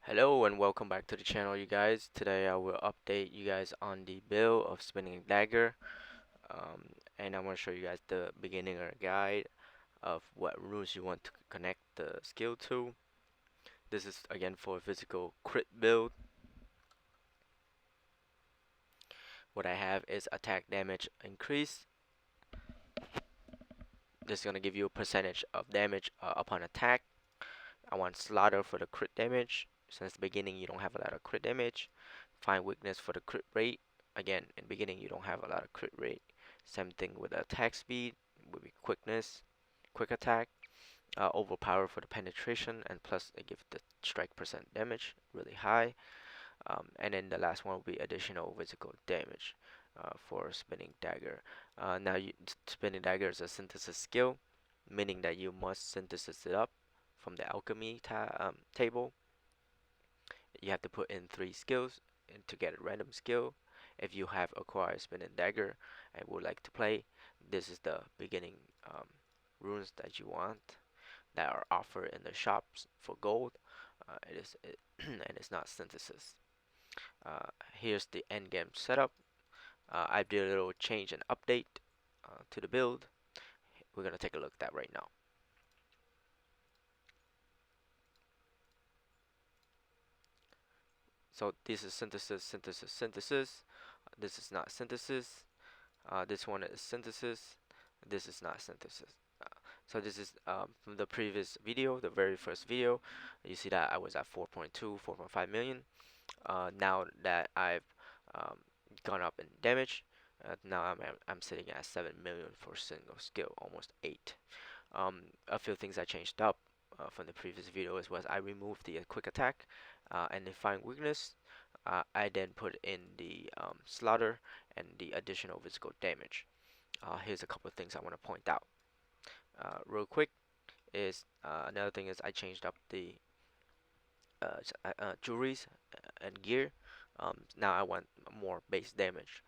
Hello and welcome back to the channel, you guys. Today I will update you guys on the build of spinning dagger, and I'm going to show you guys the beginner guide of what runes you want to connect the skill to. This is again for a physical crit build. What I have is attack damage increase. This is going to give you a percentage of damage upon attack. I want slaughter for the crit damage. Since the beginning you don't have a lot of crit damage. Find weakness for the crit rate. Again, in the beginning you don't have a lot of crit rate. Same thing with the attack speed, will be quickness, quick attack, overpower for the penetration, and plus it gives the strike percent damage really high. And then the last one will be additional physical damage for spinning dagger. Spinning dagger is a synthesis skill, meaning that you must synthesis it up from the alchemy table. You have to put in 3 skills and to get a random skill. If you have acquired spinning dagger and would like to play, this is the beginning runes that you want that are offered in the shops for gold. And it's not synthesis. Here's the end game setup. I did a little change and update to the build. We're gonna take a look at that right now. So this is synthesis, synthesis, synthesis. This is not synthesis. This one is synthesis. This is not synthesis. So this is from the previous video, the very first video. You see that I was at 4.2, 4.5 million. Now that I've um, gone up in damage, now I'm sitting at 7 million for single skill, almost 8. A few things I changed up from the previous video was I removed the quick attack and define weakness. I then put in the slaughter and the additional physical damage. Here's a couple of things I want to point out real quick. Is another thing is I changed up the jewelries and gear. Now I want more base damage.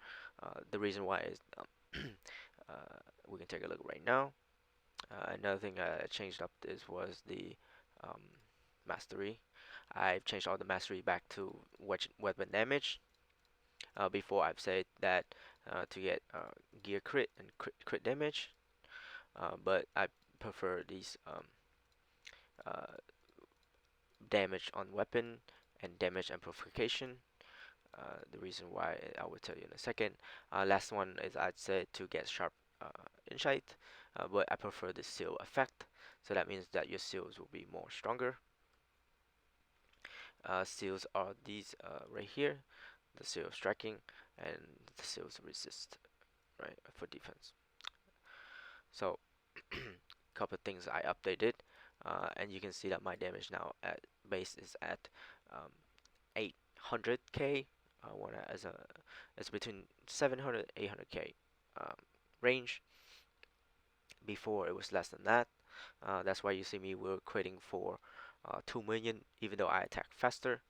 The reason why is we can take a look right now. Another thing I changed up is was the um, mastery. I've changed all the mastery back to weapon damage. Before I've said that to get gear crit and crit damage, but I prefer these uh, damage on weapon and damage amplification. The reason why I will tell you in a second. Last one is I'd say to get sharp insight, but I prefer the seal effect. So that means that your seals will be more stronger. Seals are these right here, the seal striking and the seals resist, right, for defense. So couple things I updated, and you can see that my damage now at base is at um, 800k. When it's between 700 800k range. Before it was less than that. That's why you see me we're creating for 2 million, even though I attack faster.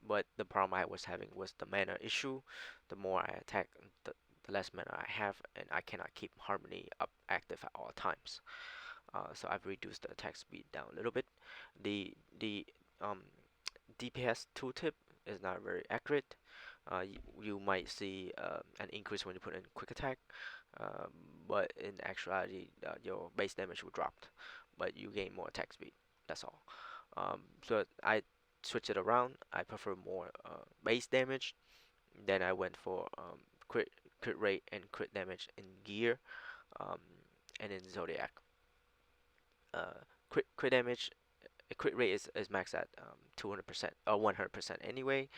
But the problem I was having was the mana issue. The more I attack, the less mana I have, and I cannot keep harmony up active at all times. So I've reduced the attack speed down a little bit. The DPS tooltip is not very accurate. You might see an increase when you put in quick attack, uh, but in actuality, your base damage will drop, but you gain more attack speed. That's all. So I switch it around. I prefer more base damage. Then I went for crit rate and crit damage in gear, um, and in zodiac. Uh, crit damage crit rate is maxed at 200% or 100% anyway.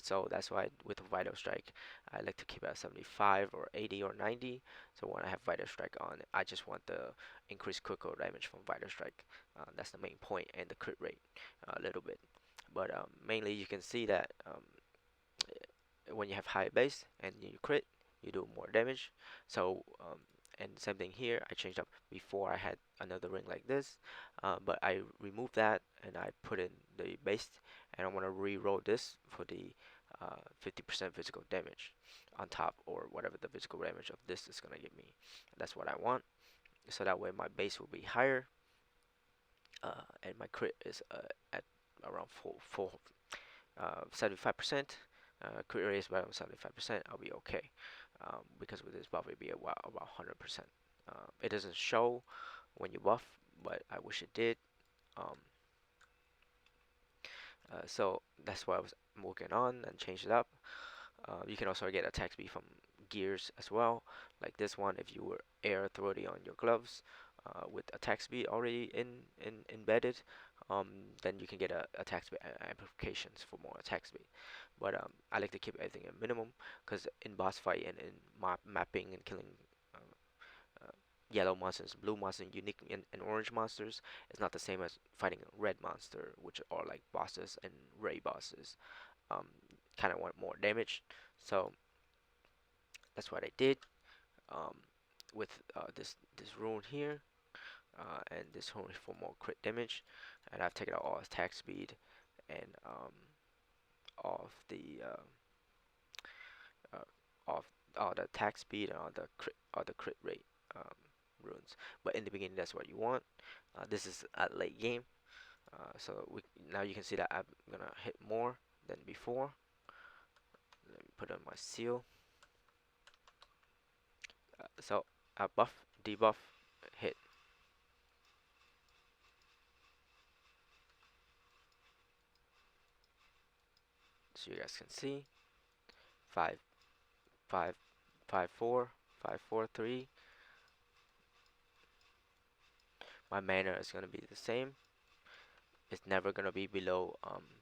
So that's why with Vital Strike, I like to keep it at 75 or 80 or 90. So when I have Vital Strike on, I just want the increased critical damage from Vital Strike. That's the main point, and the crit rate a little bit. But mainly you can see that when you have high base and you crit, you do more damage. So and same thing here. I changed up. Before I had another ring like this, but I removed that and I put in the base, and I want to re-roll this for the 50% physical damage on top, or whatever the physical damage of this is gonna give me. That's what I want. So that way my base will be higher, and my crit is at around 75%. Crit rate is around 75%. I'll be okay. Because with this buff, it'll be about 100%. It doesn't show when you buff, but I wish it did. Um, so that's what I was working on and changed it up. You can also get attack speed from gears as well, like this one. If you were air authority on your gloves with attack speed already embedded, then you can get a attack speed amplifications for more attack speed. But I like to keep everything at minimum, because in boss fight and in mapping and killing uh, yellow monsters, blue monsters, unique and orange monsters, it's not the same as fighting a red monster, which are like bosses and ray bosses. Um, kind of want more damage, so that's what I did. Um, with this rune here, and this rune for more crit damage, and I've taken out all attack speed and off the uh, off all the attack speed and all the crit rate um, runes. But in the beginning, that's what you want. This is at late game, so now you can see that I'm gonna hit more than before. Let me put on my seal. So buff, debuff, hit. So you guys can see 5, 5, 5, 4, 5, 4, 3. My mana is gonna be the same. It's never gonna be below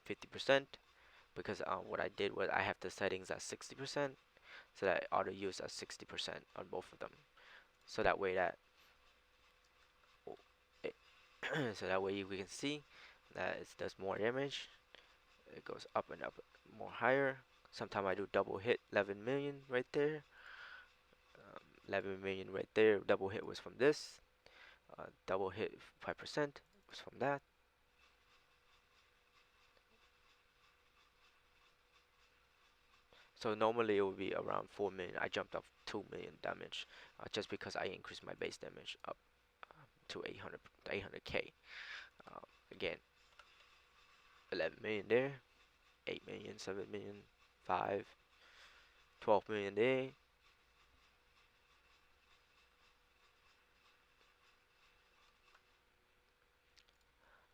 50%, because what I did was I have the settings at 60%, so that I auto use at 60% on both of them. So that way it, so that way we can see that it does more damage. It goes up and up more higher. Sometimes I do double hit, 11 million right there. 11 million right there. Double hit was from this. Double hit 5% was from that. So normally it would be around 4 million. I jumped up 2 million damage, just because I increased my base damage up to 800k. Again, 11 million there, 8 million, 7 million, 5, 12 million there.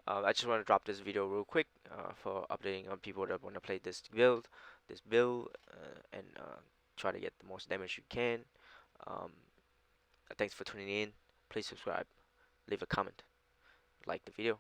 I just want to drop this video real quick for updating on people that want to play this build, and try to get the most damage you can. Um, Thanks for tuning in. Please subscribe, leave a comment, like the video.